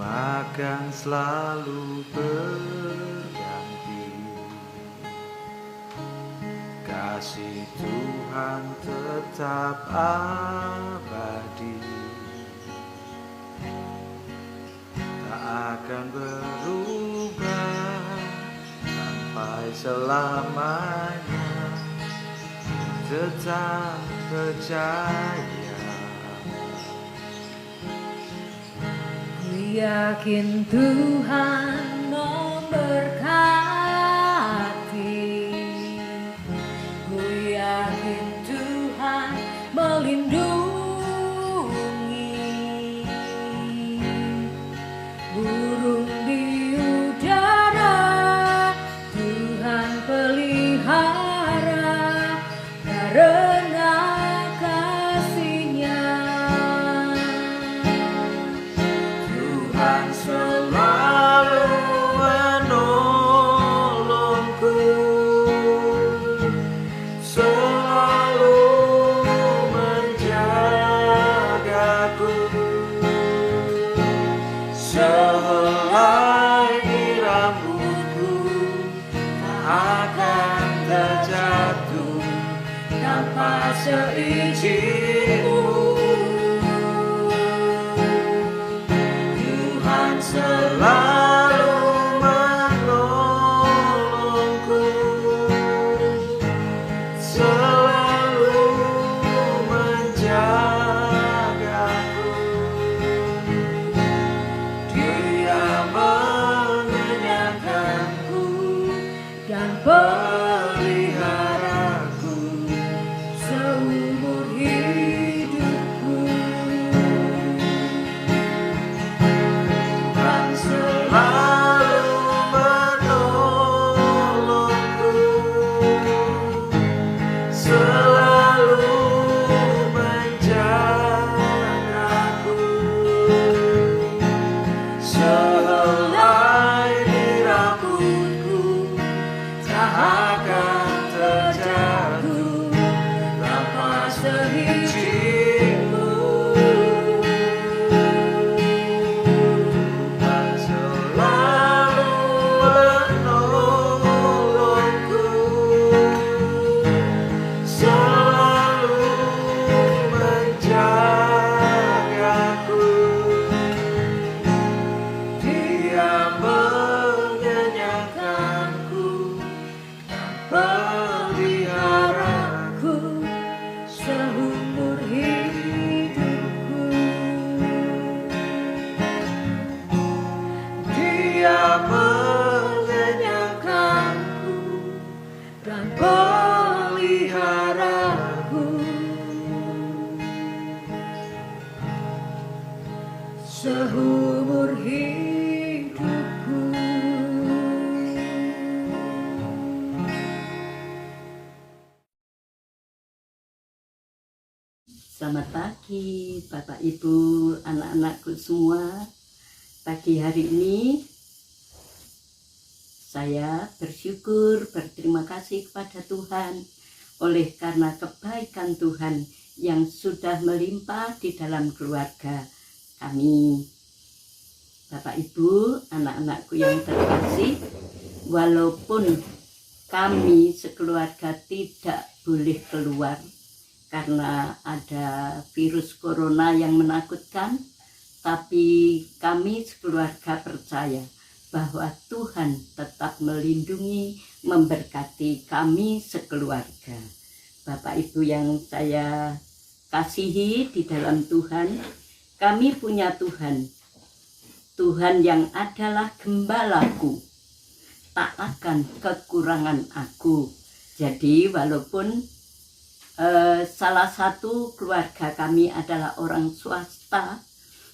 akan selalu berganti. Kasih Tuhan tetap abadi, tak akan berubah sampai selamanya. Tetap percaya. Ku yakin Tuhan memberkati, ku yakin Tuhan melindungi burung di udara. Tuhan pelihara karena kasih-Nya. Tuhan selalu menolongku, selalu menjagaku. Sehelai rambutku tak akan terjatuh tanpa seizin-Mu. Tuhan selalu menolongku, selalu menjagaku. Dia mengenyangkanku Dan peliharaku seumur hidupku. Tuhan selalu menolongku, selalu menjagaku. Sehelai di rambutku tak akan terjatuh tanpa seizin-Mu. Tuhan selalu menolongku, selalu menjagaku. Dia mengenyangkanku dan peliharaku Seumur hidupku. Dia mengenyangkanku Dan peliharaku seumur hidupku. Selamat pagi Bapak Ibu, anak-anakku semua. Pagi hari ini saya bersyukur, berterima kasih kepada Tuhan oleh karena kebaikan Tuhan yang sudah melimpah di dalam keluarga kami. Bapak Ibu, anak-anakku yang terkasih, walaupun kami sekeluarga tidak boleh keluar karena ada virus corona yang menakutkan, tapi kami sekeluarga percaya bahwa Tuhan tetap melindungi, memberkati kami sekeluarga. Bapak Ibu yang saya kasihi di dalam Tuhan, kami punya Tuhan. Tuhan yang adalah gembalaku, tak akan kekurangan aku. Jadi walaupun salah satu keluarga kami adalah orang swasta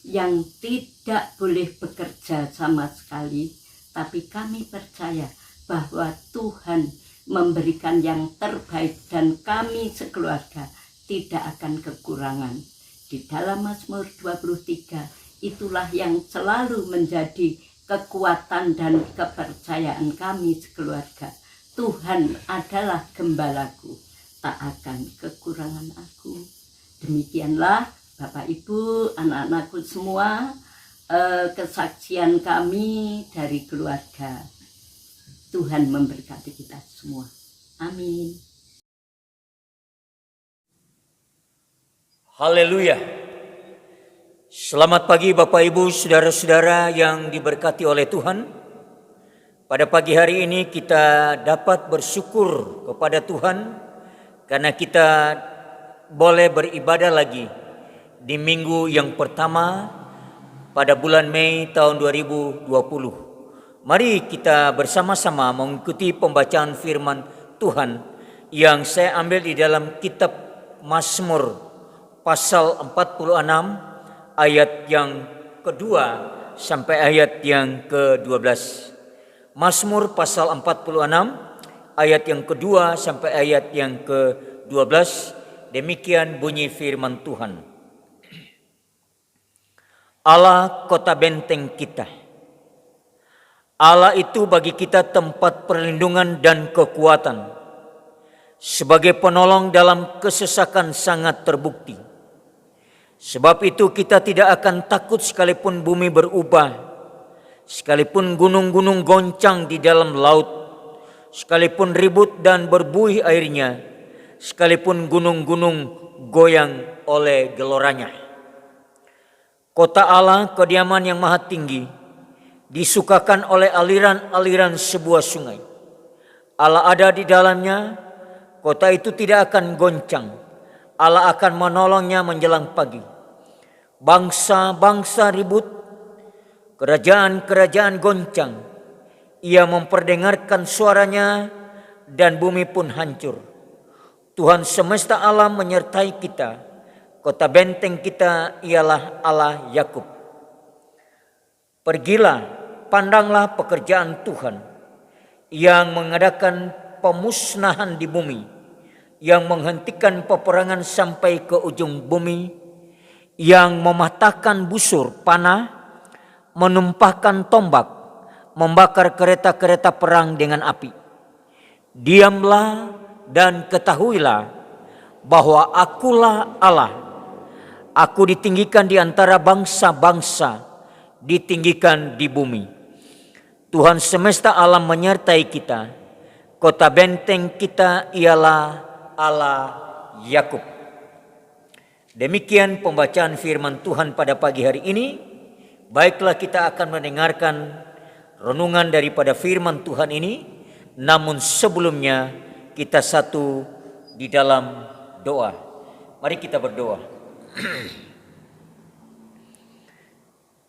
yang tidak boleh bekerja sama sekali, tapi kami percaya bahwa Tuhan memberikan yang terbaik dan kami sekeluarga tidak akan kekurangan. Di dalam Mazmur 23, itulah yang selalu menjadi kekuatan dan kepercayaan kami sekeluarga. Tuhan adalah gembalaku, tak akan kekurangan aku. Demikianlah Bapak Ibu, anak-anakku semua, kesaksian kami dari keluarga. Tuhan memberkati kita semua. Amin. Haleluya. Selamat pagi Bapak Ibu, saudara-saudara yang diberkati oleh Tuhan. Pada pagi hari ini kita dapat bersyukur kepada Tuhan karena kita boleh beribadah lagi di minggu yang pertama pada bulan Mei tahun 2020. Mari kita bersama-sama mengikuti pembacaan firman Tuhan yang saya ambil di dalam kitab Mazmur pasal 46 ayat yang kedua sampai ayat yang ke-12. Mazmur pasal 46 ayat yang kedua sampai ayat yang ke-12. Demikian bunyi firman Tuhan. Allah kota benteng kita. Allah itu bagi kita tempat perlindungan dan kekuatan. Sebagai penolong dalam kesesakan sangat terbukti. Sebab itu kita tidak akan takut sekalipun bumi berubah, sekalipun gunung-gunung goncang di dalam laut, sekalipun ribut dan berbuih airnya, sekalipun gunung-gunung goyang oleh geloranya. Kota Allah, kediaman yang maha tinggi, disukakan oleh aliran-aliran sebuah sungai. Allah ada di dalamnya, kota itu tidak akan goncang. Allah akan menolongnya menjelang pagi. Bangsa-bangsa ribut, kerajaan-kerajaan goncang. Ia memperdengarkan suaranya dan bumi pun hancur. Tuhan semesta alam menyertai kita. Kota benteng kita ialah Allah Yakub. Pergilah, pandanglah pekerjaan Tuhan yang mengadakan pemusnahan di bumi, yang menghentikan peperangan sampai ke ujung bumi, yang mematahkan busur panah, menumpahkan tombak, membakar kereta-kereta perang dengan api. Diamlah dan ketahuilah bahwa akulah Allah. Aku ditinggikan di antara bangsa-bangsa, ditinggikan di bumi. Tuhan semesta alam menyertai kita. Kota benteng kita ialah Allah Yakub. Demikian pembacaan firman Tuhan pada pagi hari ini. Baiklah, kita akan mendengarkan renungan daripada firman Tuhan ini. Namun sebelumnya kita satu di dalam doa. Mari kita berdoa.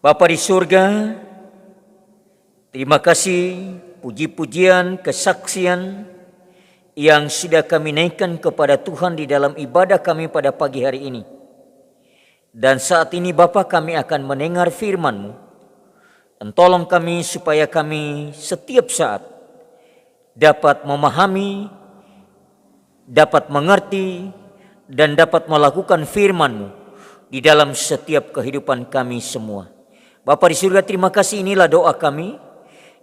Bapa di surga, terima kasih puji-pujian, kesaksian yang sudah kami naikkan kepada Tuhan di dalam ibadah kami pada pagi hari ini. Dan saat ini Bapa, kami akan mendengar firman-Mu. Dan tolong kami supaya kami setiap saat dapat memahami, dapat mengerti, dan dapat melakukan firman-Mu di dalam setiap kehidupan kami semua. Bapa di surga, terima kasih, inilah doa kami.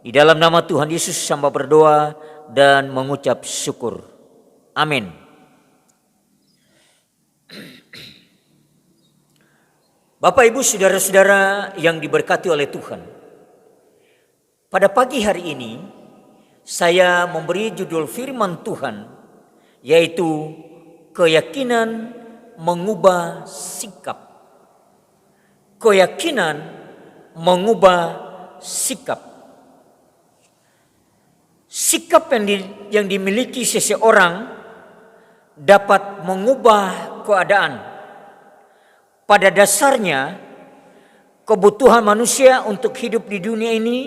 Di dalam nama Tuhan Yesus hamba berdoa dan mengucap syukur. Amin. Bapak Ibu saudara-saudara yang diberkati oleh Tuhan. Pada pagi hari ini saya memberi judul firman Tuhan, yaitu keyakinan mengubah sikap. Keyakinan mengubah sikap. Sikap yang dimiliki seseorang dapat mengubah keadaan. Pada dasarnya, kebutuhan manusia untuk hidup di dunia ini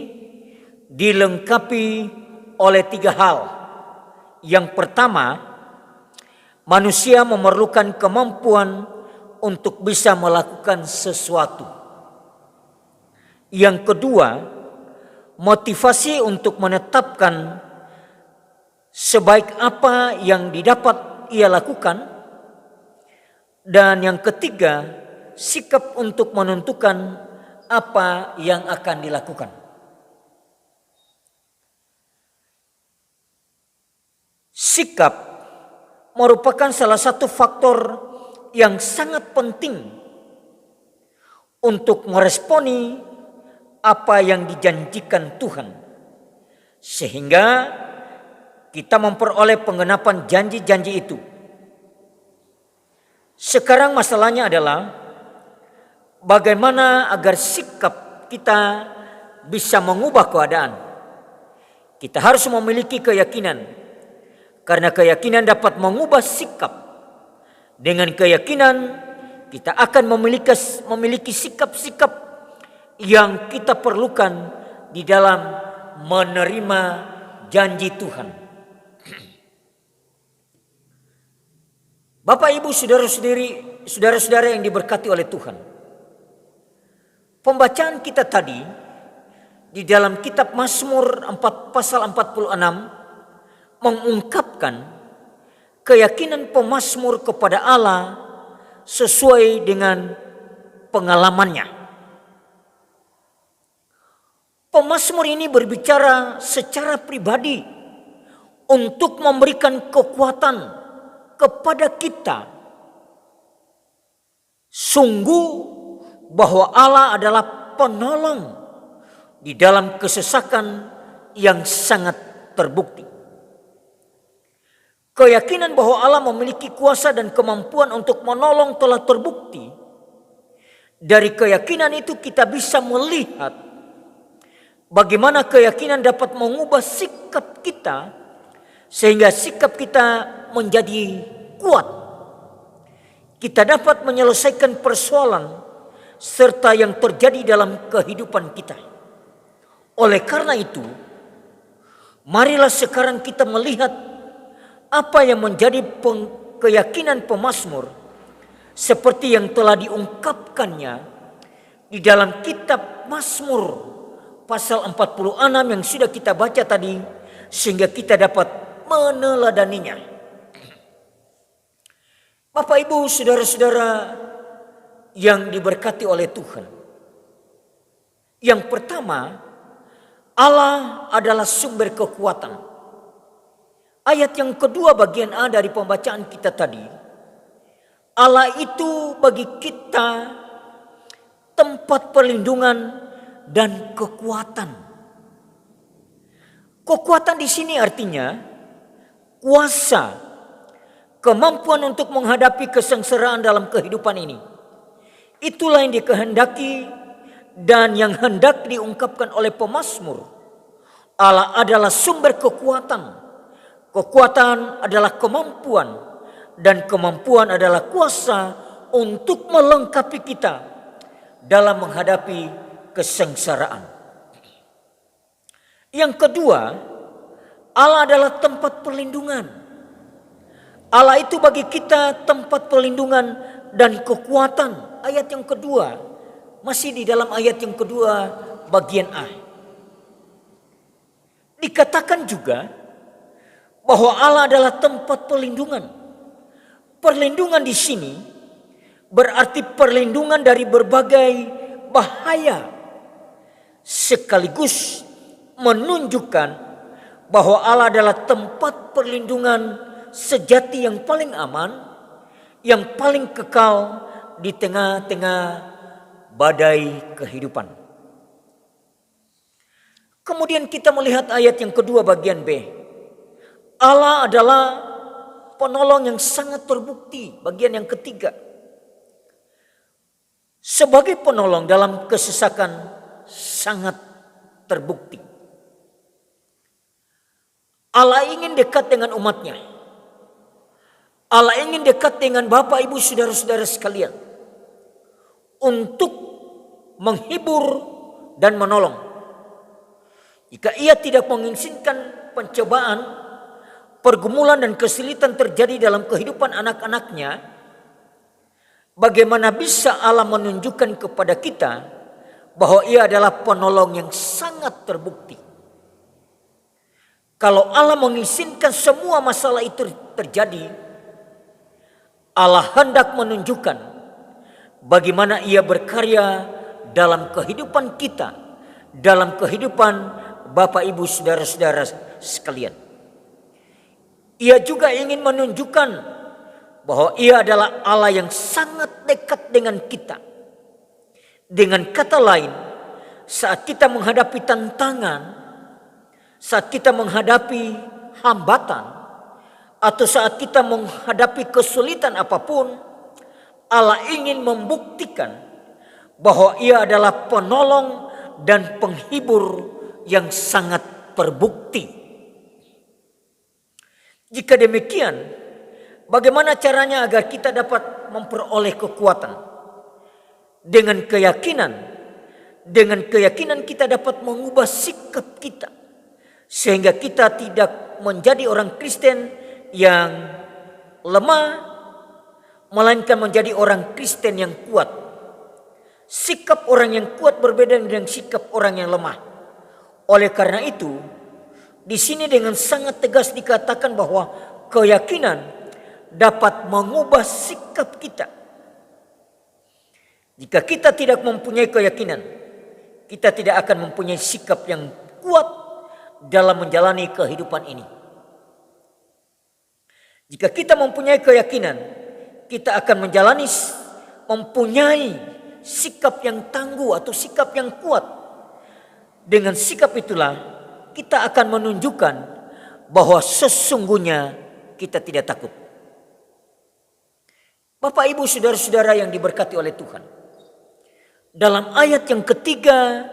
dilengkapi oleh 3 hal. Yang pertama, manusia memerlukan kemampuan untuk bisa melakukan sesuatu. Yang kedua, motivasi untuk menetapkan sebaik apa yang didapat ia lakukan. Dan yang ketiga, sikap untuk menentukan apa yang akan dilakukan. Sikap merupakan salah satu faktor yang sangat penting untuk meresponi apa yang dijanjikan Tuhan, sehingga kita memperoleh penggenapan janji-janji itu. Sekarang masalahnya adalah bagaimana agar sikap kita bisa mengubah keadaan. Kita harus memiliki keyakinan, karena keyakinan dapat mengubah sikap. Dengan keyakinan kita akan memiliki sikap-sikap yang kita perlukan di dalam menerima janji Tuhan. Bapak, Ibu, saudara-saudara yang diberkati oleh Tuhan. Pembacaan kita tadi di dalam kitab Mazmur 4 pasal 46 mengungkapkan keyakinan pemazmur kepada Allah sesuai dengan pengalamannya. Pemazmur ini berbicara secara pribadi untuk memberikan kekuatan kepada kita. Sungguh bahwa Allah adalah penolong di dalam kesesakan yang sangat terbukti. Keyakinan bahwa Allah memiliki kuasa dan kemampuan untuk menolong telah terbukti. Dari keyakinan itu kita bisa melihat bagaimana keyakinan dapat mengubah sikap kita sehingga sikap kita menjadi kuat. Kita dapat menyelesaikan persoalan serta yang terjadi dalam kehidupan kita. Oleh karena itu, marilah sekarang kita melihat apa yang menjadi keyakinan pemazmur seperti yang telah diungkapkannya di dalam kitab Mazmur pasal 46 yang sudah kita baca tadi, sehingga kita dapat meneladaninya. Bapak, Ibu, saudara-saudara yang diberkati oleh Tuhan. Yang pertama, Allah adalah sumber kekuatan. Ayat yang kedua bagian A dari pembacaan kita tadi, Allah itu bagi kita tempat perlindungan dan kekuatan. Kekuatan di sini artinya kuasa, kemampuan untuk menghadapi kesengsaraan dalam kehidupan ini. Itulah yang dikehendaki dan yang hendak diungkapkan oleh pemazmur. Allah adalah sumber kekuatan. Kekuatan adalah kemampuan dan kemampuan adalah kuasa untuk melengkapi kita dalam menghadapi kesengsaraan. Yang kedua, Allah adalah tempat perlindungan. Allah itu bagi kita tempat perlindungan dan kekuatan. Ayat yang kedua, masih di dalam ayat yang kedua bagian A. Dikatakan juga bahwa Allah adalah tempat perlindungan. Perlindungan di sini berarti perlindungan dari berbagai bahaya, sekaligus menunjukkan bahwa Allah adalah tempat perlindungan sejati yang paling aman, yang paling kekal di tengah-tengah badai kehidupan. Kemudian kita melihat ayat yang kedua bagian B. Allah adalah penolong yang sangat terbukti, bagian yang ketiga. Sebagai penolong dalam kesesakan sangat terbukti. Allah ingin dekat dengan umatnya. Allah ingin dekat dengan Bapak, Ibu, saudara-saudara sekalian. Untuk menghibur dan menolong. Jika ia tidak mengizinkan pencobaan, pergumulan dan kesulitan terjadi dalam kehidupan anak-anaknya, bagaimana bisa Allah menunjukkan kepada kita bahwa ia adalah penolong yang sangat terbukti? Kalau Allah mengizinkan semua masalah itu terjadi, Allah hendak menunjukkan bagaimana ia berkarya dalam kehidupan kita, dalam kehidupan Bapak, Ibu, saudara-saudara sekalian. Ia juga ingin menunjukkan bahwa ia adalah Allah yang sangat dekat dengan kita. Dengan kata lain, saat kita menghadapi tantangan, saat kita menghadapi hambatan, atau saat kita menghadapi kesulitan apapun, Allah ingin membuktikan bahwa Ia adalah penolong dan penghibur yang sangat terbukti. Jika demikian, bagaimana caranya agar kita dapat memperoleh kekuatan? Dengan keyakinan kita dapat mengubah sikap kita, sehingga kita tidak menjadi orang Kristen yang lemah, melainkan menjadi orang Kristen yang kuat. Sikap orang yang kuat berbeda dengan sikap orang yang lemah. Oleh karena itu, di sini dengan sangat tegas dikatakan bahwa keyakinan dapat mengubah sikap kita. Jika kita tidak mempunyai keyakinan, kita tidak akan mempunyai sikap yang kuat dalam menjalani kehidupan ini. Jika kita mempunyai keyakinan, kita akan mempunyai sikap yang tangguh atau sikap yang kuat. Dengan sikap itulah kita akan menunjukkan bahwa sesungguhnya kita tidak takut. Bapak, Ibu, saudara-saudara yang diberkati oleh Tuhan, dalam ayat yang ketiga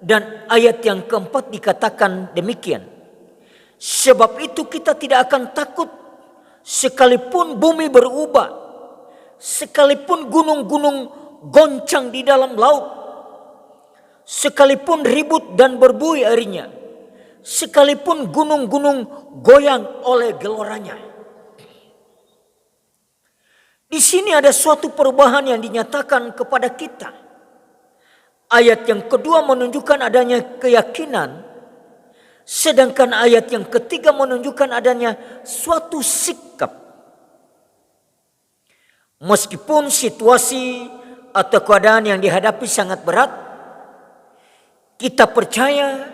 dan ayat yang keempat dikatakan demikian. Sebab itu kita tidak akan takut sekalipun bumi berubah, sekalipun gunung-gunung goncang di dalam laut, sekalipun ribut dan berbuih airnya, sekalipun gunung-gunung goyang oleh geloranya. Di sini ada suatu perubahan yang dinyatakan kepada kita. Ayat yang kedua menunjukkan adanya keyakinan, sedangkan ayat yang ketiga menunjukkan adanya suatu sikap. Meskipun situasi atau keadaan yang dihadapi sangat berat, kita percaya,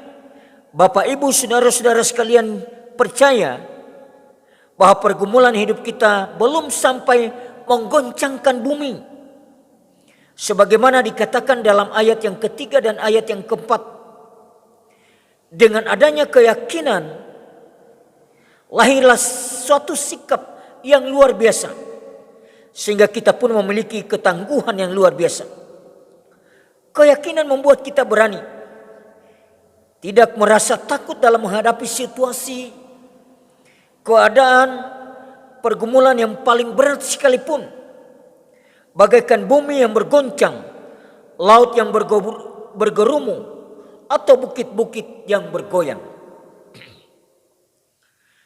Bapak, Ibu, saudara-saudara sekalian percaya bahwa pergumulan hidup kita belum sampai menggoncangkan bumi. Sebagaimana dikatakan dalam ayat yang ketiga dan ayat yang keempat. Dengan adanya keyakinan, lahirlah suatu sikap yang luar biasa, sehingga kita pun memiliki ketangguhan yang luar biasa. Keyakinan membuat kita berani, tidak merasa takut dalam menghadapi situasi, keadaan, pergumulan yang paling berat sekalipun. Bagaikan bumi yang bergoncang, laut yang bergerumu, atau bukit-bukit yang bergoyang.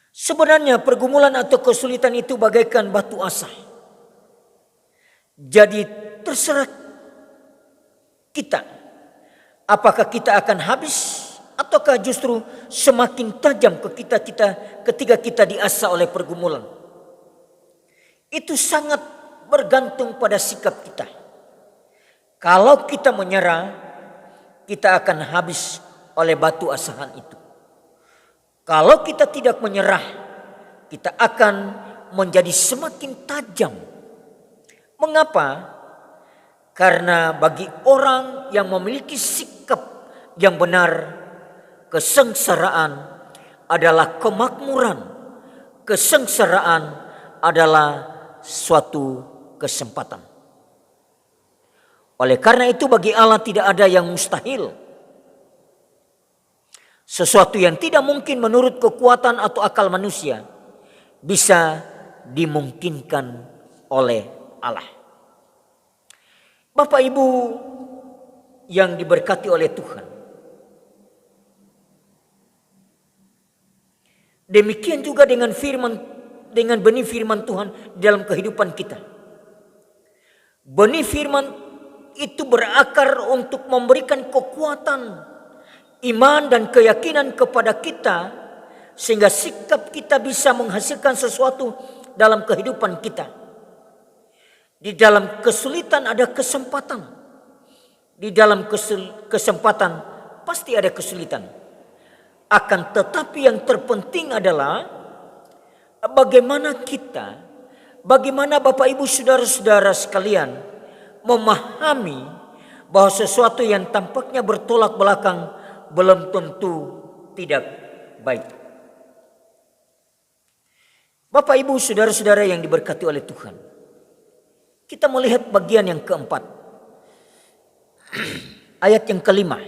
Sebenarnya pergumulan atau kesulitan itu bagaikan batu asah. Jadi terserah kita, apakah kita akan habis ataukah justru semakin tajam ke kita ketika kita diasah oleh pergumulan. Itu sangat bergantung pada sikap kita. Kalau kita menyerah, kita akan habis oleh batu asahan itu. Kalau kita tidak menyerah, kita akan menjadi semakin tajam. Mengapa? Karena bagi orang yang memiliki sikap yang benar, kesengsaraan adalah kemakmuran. Kesengsaraan adalah suatu kesempatan. Oleh karena itu bagi Allah tidak ada yang mustahil. Sesuatu yang tidak mungkin menurut kekuatan atau akal manusia bisa dimungkinkan oleh Allah. Bapak, Ibu yang diberkati oleh Tuhan, demikian juga dengan benih firman Tuhan dalam kehidupan kita. Benih firman itu berakar untuk memberikan kekuatan, iman dan keyakinan kepada kita, sehingga sikap kita bisa menghasilkan sesuatu dalam kehidupan kita. Di dalam kesulitan ada kesempatan. Di dalam kesempatan pasti ada kesulitan. Akan tetapi yang terpenting adalah bagaimana Bapak, Ibu, saudara-saudara sekalian memahami bahwa sesuatu yang tampaknya bertolak belakang belum tentu tidak baik. Bapak, Ibu, saudara-saudara yang diberkati oleh Tuhan, kita melihat bagian yang keempat, ayat yang kelima.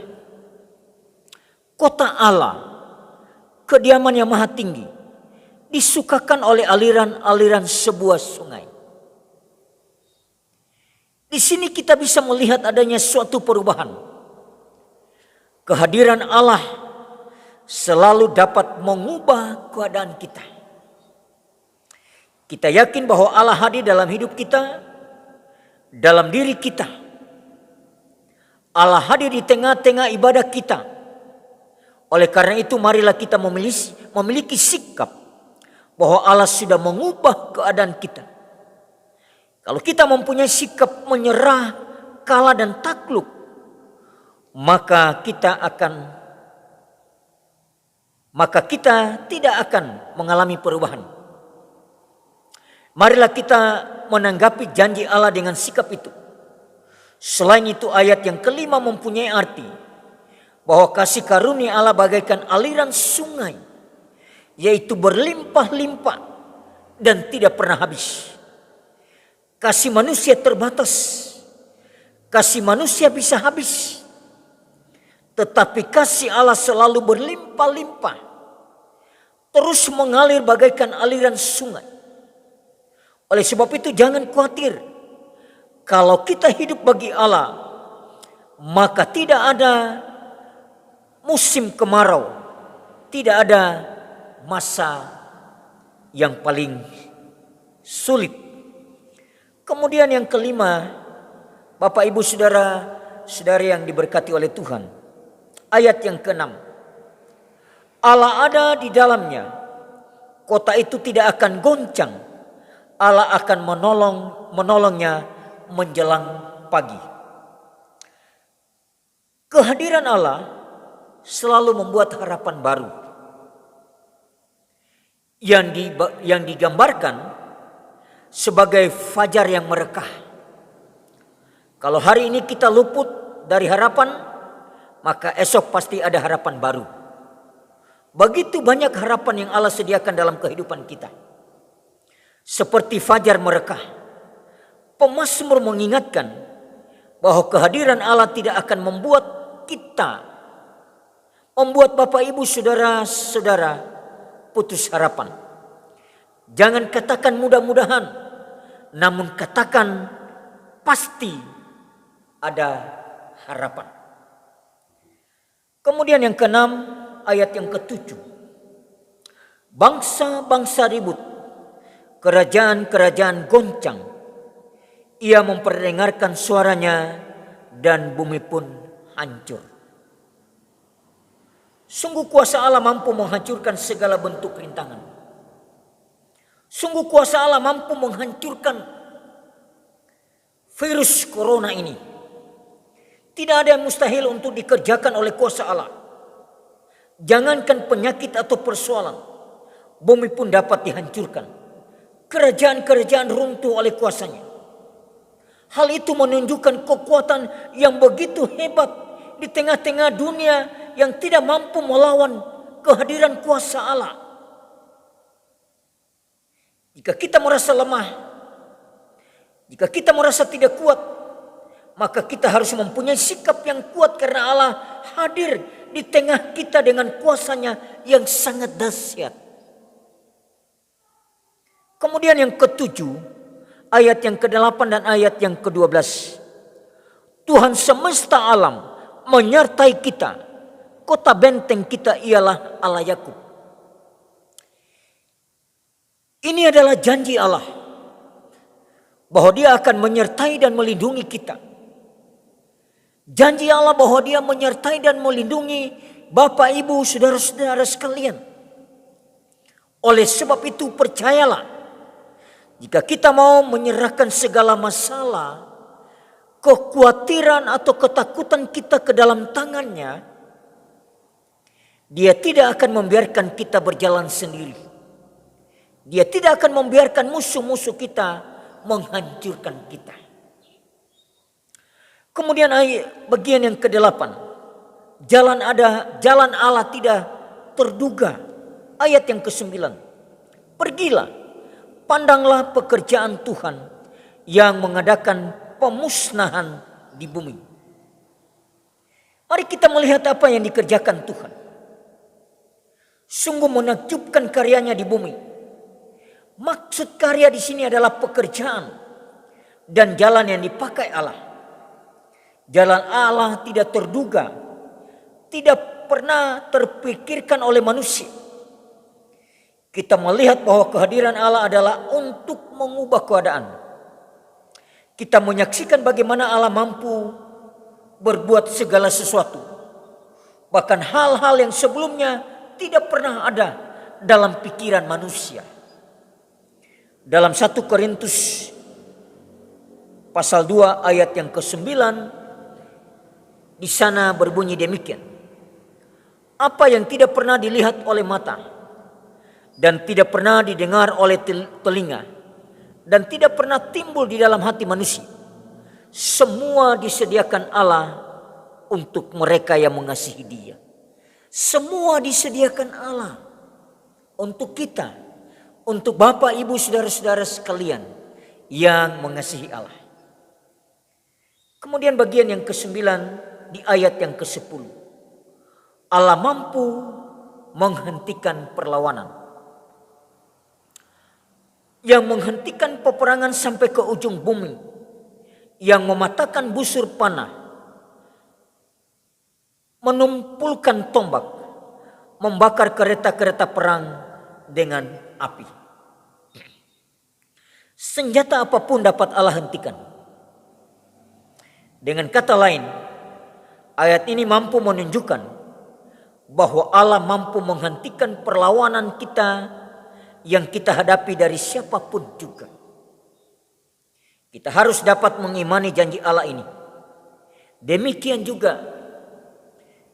Kota Allah, kediaman yang maha tinggi, disukakan oleh aliran-aliran sebuah sungai. Di sini kita bisa melihat adanya suatu perubahan. Kehadiran Allah selalu dapat mengubah keadaan kita. Kita yakin bahwa Allah hadir dalam hidup kita, dalam diri kita. Allah hadir di tengah-tengah ibadah kita. Oleh karena itu marilah kita memiliki sikap bahwa Allah sudah mengubah keadaan kita. Kalau kita mempunyai sikap menyerah, kalah dan takluk, maka kita tidak akan mengalami perubahan. Marilah kita menanggapi janji Allah dengan sikap itu. Selain itu, ayat yang kelima mempunyai arti bahwa kasih karunia Allah bagaikan aliran sungai, yaitu berlimpah-limpah dan tidak pernah habis. Kasih manusia terbatas, kasih manusia bisa habis, tetapi kasih Allah selalu berlimpah-limpah, terus mengalir bagaikan aliran sungai. Oleh sebab itu jangan khawatir, kalau kita hidup bagi Allah, maka tidak ada musim kemarau, tidak ada masa yang paling sulit. Kemudian yang kelima, Bapak, Ibu, saudara-saudari yang diberkati oleh Tuhan, ayat yang keenam. Allah ada di dalamnya, kota itu tidak akan goncang. Allah akan menolongnya menjelang pagi. Kehadiran Allah selalu membuat harapan baru yang digambarkan sebagai fajar yang merekah. Kalau hari ini kita luput dari harapan, maka esok pasti ada harapan baru. Begitu banyak harapan yang Allah sediakan dalam kehidupan kita. Seperti fajar merekah, pemazmur mengingatkan bahwa kehadiran Allah tidak akan membuat Bapak, Ibu, saudara-saudara putus harapan. Jangan katakan mudah-mudahan, namun katakan pasti ada harapan. Kemudian yang keenam, ayat yang ketujuh. Bangsa-bangsa ribut, kerajaan-kerajaan goncang. Ia memperdengarkan suaranya dan bumi pun hancur. Sungguh kuasa Allah mampu menghancurkan segala bentuk rintangan. Sungguh kuasa Allah mampu menghancurkan virus corona ini. Tidak ada yang mustahil untuk dikerjakan oleh kuasa Allah. Jangankan penyakit atau persoalan, bumi pun dapat dihancurkan. Kerajaan-kerajaan runtuh oleh kuasanya. Hal itu menunjukkan kekuatan yang begitu hebat di tengah-tengah dunia yang tidak mampu melawan kehadiran kuasa Allah. Jika kita merasa lemah, jika kita merasa tidak kuat, maka kita harus mempunyai sikap yang kuat karena Allah hadir di tengah kita dengan kuasanya yang sangat dahsyat. Kemudian yang ketujuh, ayat yang ke-8 dan ayat yang ke-12. Tuhan semesta alam menyertai kita. Kota benteng kita ialah Allah Yakub. Ini adalah janji Allah bahwa Dia akan menyertai dan melindungi kita. Janji Allah bahwa Dia menyertai dan melindungi Bapak, Ibu, saudara-saudara sekalian. Oleh sebab itu percayalah, jika kita mau menyerahkan segala masalah, kekhawatiran atau ketakutan kita ke dalam tangannya, Dia tidak akan membiarkan kita berjalan sendiri. Dia tidak akan membiarkan musuh-musuh kita menghancurkan kita. Kemudian bagian yang ke-8. Jalan Allah tidak terduga. Ayat yang ke-9. Pergilah, pandanglah pekerjaan Tuhan yang mengadakan pemusnahan di bumi. Mari kita melihat apa yang dikerjakan Tuhan. Sungguh menakjubkan karyanya di bumi. Maksud karya di sini adalah pekerjaan dan jalan yang dipakai Allah. Jalan Allah tidak terduga, tidak pernah terpikirkan oleh manusia. Kita melihat bahwa kehadiran Allah adalah untuk mengubah keadaan. Kita menyaksikan bagaimana Allah mampu berbuat segala sesuatu. Bahkan hal-hal yang sebelumnya tidak pernah ada dalam pikiran manusia. Dalam 1 Korintus pasal 2 ayat yang ke-9 di sana berbunyi demikian. Apa yang tidak pernah dilihat oleh mata dan tidak pernah didengar oleh telinga dan tidak pernah timbul di dalam hati manusia, semua disediakan Allah untuk mereka yang mengasihi Dia. Semua disediakan Allah untuk kita, untuk Bapak, Ibu, saudara-saudara sekalian yang mengasihi Allah. Kemudian bagian yang ke-9 di ayat yang ke-10. Allah mampu menghentikan perlawanan. Yang menghentikan peperangan sampai ke ujung bumi. Yang mematahkan busur panah. Menumpulkan tombak. Membakar kereta-kereta perang dengan api. Senjata apapun dapat Allah hentikan. Dengan kata lain, ayat ini mampu menunjukkan bahwa Allah mampu menghentikan perlawanan kita yang kita hadapi dari siapapun juga. Kita harus dapat mengimani janji Allah ini. Demikian juga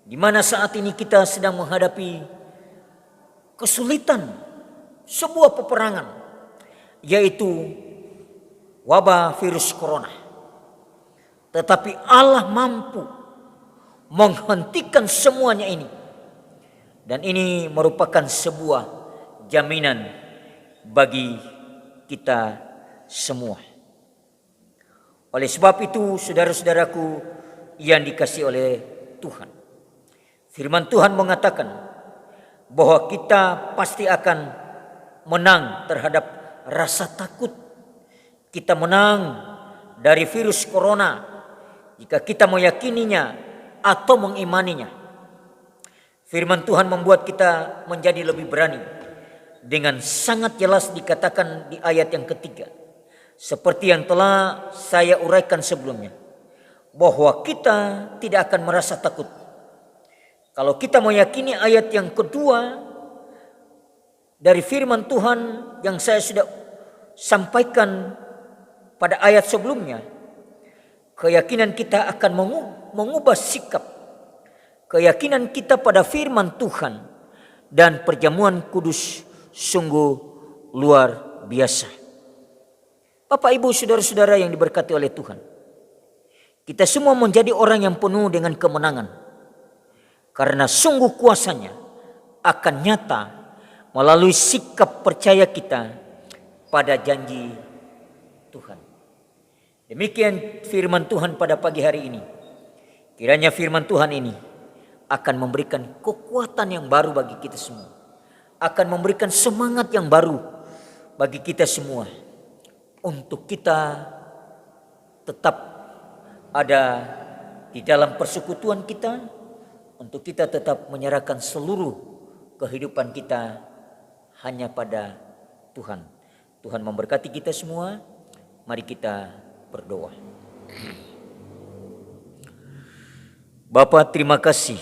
di mana saat ini kita sedang menghadapi kesulitan sebuah peperangan, yaitu wabah virus corona. Tetapi Allah mampu menghentikan semuanya ini. Dan ini merupakan sebuah jaminan bagi kita semua. Oleh sebab itu, saudara-saudaraku yang dikasihi oleh Tuhan, firman Tuhan mengatakan bahwa kita pasti akan menang terhadap rasa takut. Kita menang dari virus corona jika kita meyakininya atau mengimaninya. Firman Tuhan membuat kita menjadi lebih berani. Dengan sangat jelas dikatakan di ayat yang ketiga, seperti yang telah saya uraikan sebelumnya, bahwa kita tidak akan merasa takut. Kalau kita meyakini ayat yang kedua dari firman Tuhan yang saya sudah sampaikan pada ayat sebelumnya, keyakinan kita akan mengubah sikap. Keyakinan kita pada firman Tuhan dan perjamuan kudus sungguh luar biasa. Bapak, Ibu, saudara-saudara yang diberkati oleh Tuhan, kita semua menjadi orang yang penuh dengan kemenangan. Karena sungguh kuasanya akan nyata melalui sikap percaya kita pada janji Tuhan. Demikian firman Tuhan pada pagi hari ini. Kiranya firman Tuhan ini akan memberikan kekuatan yang baru bagi kita semua. Akan memberikan semangat yang baru bagi kita semua. Untuk kita tetap ada di dalam persekutuan kita. Untuk kita tetap menyerahkan seluruh kehidupan kita hanya pada Tuhan. Tuhan memberkati kita semua. Mari kita berdoa. Bapa, terima kasih.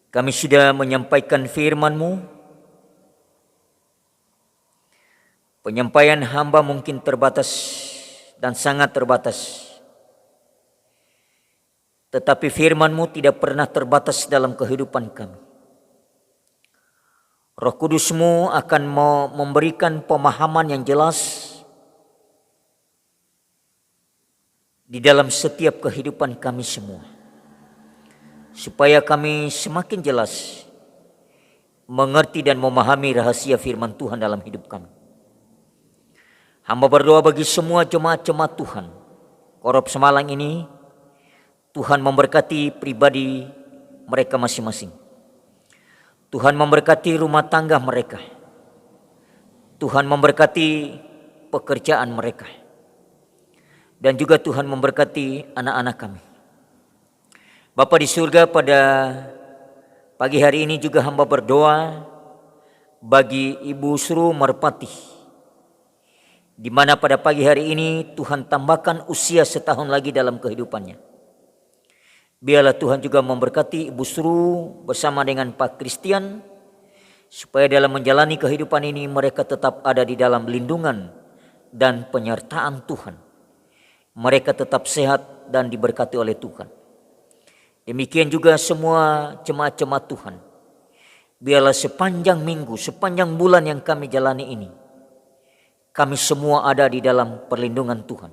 Kami sudah menyampaikan firman-Mu. Penyampaian hamba mungkin terbatas dan sangat terbatas. Tetapi firman-Mu tidak pernah terbatas dalam kehidupan kami. Roh Kudus-Mu akan memberikan pemahaman yang jelas di dalam setiap kehidupan kami semua, supaya kami semakin jelas mengerti dan memahami rahasia firman Tuhan dalam hidup kami. Hamba berdoa bagi semua jemaat-jemaat Tuhan Korop Semalang ini, Tuhan memberkati pribadi mereka masing-masing. Tuhan memberkati rumah tangga mereka. Tuhan memberkati pekerjaan mereka. Dan juga Tuhan memberkati anak-anak kami. Bapa di surga, pada pagi hari ini juga hamba berdoa bagi Ibu Sru Merpati, di mana pada pagi hari ini Tuhan tambahkan usia setahun lagi dalam kehidupannya. Biarlah Tuhan juga memberkati Ibu Sru bersama dengan Pak Christian, supaya dalam menjalani kehidupan ini mereka tetap ada di dalam lindungan dan penyertaan Tuhan. Mereka tetap sehat dan diberkati oleh Tuhan. Demikian juga semua jemaat-jemaat Tuhan. Biarlah sepanjang minggu, sepanjang bulan yang kami jalani ini, kami semua ada di dalam perlindungan Tuhan.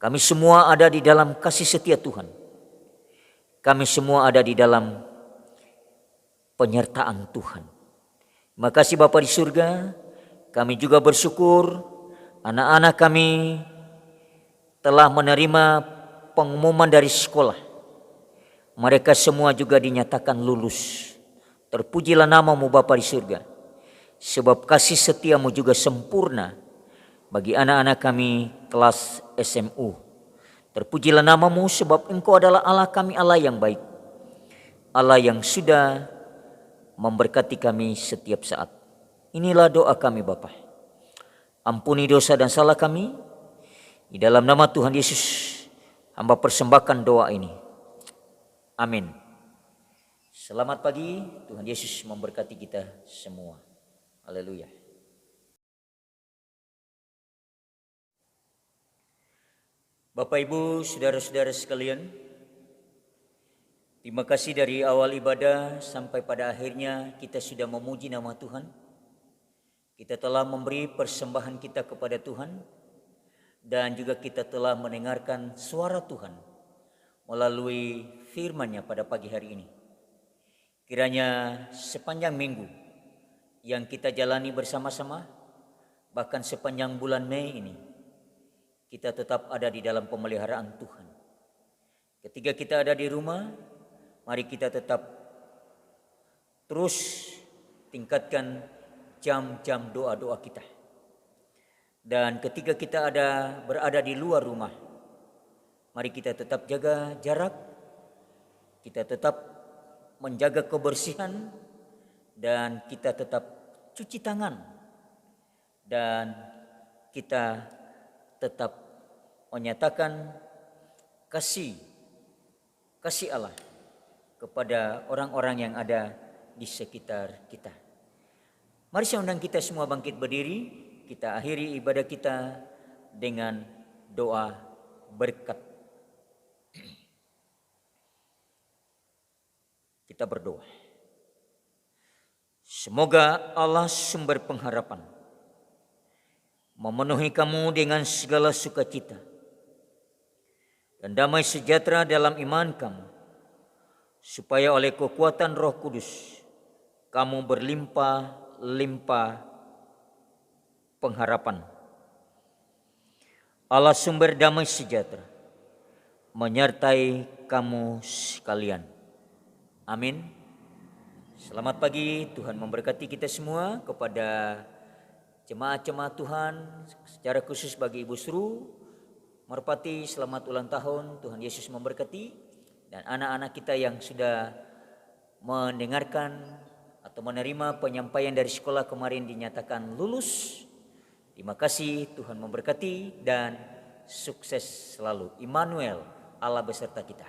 Kami semua ada di dalam kasih setia Tuhan. Kami semua ada di dalam penyertaan Tuhan. Terima kasih Bapa di surga. Kami juga bersyukur anak-anak kami telah menerima pengumuman dari sekolah. Mereka semua juga dinyatakan lulus. Terpujilah namamu Bapa di surga, sebab kasih setiamu juga sempurna bagi anak-anak kami kelas SMU. Terpujilah namamu, sebab Engkau adalah Allah kami, Allah yang baik, Allah yang sudah memberkati kami setiap saat. Inilah doa kami Bapa. Ampuni dosa dan salah kami. Di dalam nama Tuhan Yesus hamba persembahkan doa ini. Amin. Selamat pagi, Tuhan Yesus memberkati kita semua. Haleluya. Bapak Ibu, saudara-saudara sekalian, terima kasih dari awal ibadah sampai pada akhirnya kita sudah memuji nama Tuhan. Kita telah memberi persembahan kita kepada Tuhan, dan juga kita telah mendengarkan suara Tuhan melalui firman-Nya pada pagi hari ini. Kiranya sepanjang minggu yang kita jalani bersama-sama, bahkan sepanjang bulan Mei ini, kita tetap ada di dalam pemeliharaan Tuhan. Ketika kita ada di rumah, mari kita tetap terus tingkatkan jam-jam doa-doa kita. Dan ketika kita berada di luar rumah, mari kita tetap jaga jarak, kita tetap menjaga kebersihan, dan kita tetap cuci tangan, dan kita tetap menyatakan kasih Allah kepada orang-orang yang ada di sekitar kita. Mari saya undang kita semua bangkit berdiri. Kita akhiri ibadah kita dengan doa berkat. Kita berdoa. Semoga Allah sumber pengharapan memenuhi kamu dengan segala sukacita dan damai sejahtera dalam iman kamu, supaya oleh kekuatan Roh Kudus kamu berlimpah-limpah pengharapan. Allah sumber damai sejahtera menyertai kamu sekalian. Amin. Selamat pagi, Tuhan memberkati kita semua. Kepada jemaat-jemaat Tuhan, secara khusus bagi Ibu Sru Merpati, selamat ulang tahun. Tuhan Yesus memberkati. Dan anak-anak kita yang sudah mendengarkan atau menerima penyampaian dari sekolah kemarin dinyatakan lulus. Terima kasih, Tuhan memberkati dan sukses selalu. Immanuel, Allah beserta kita.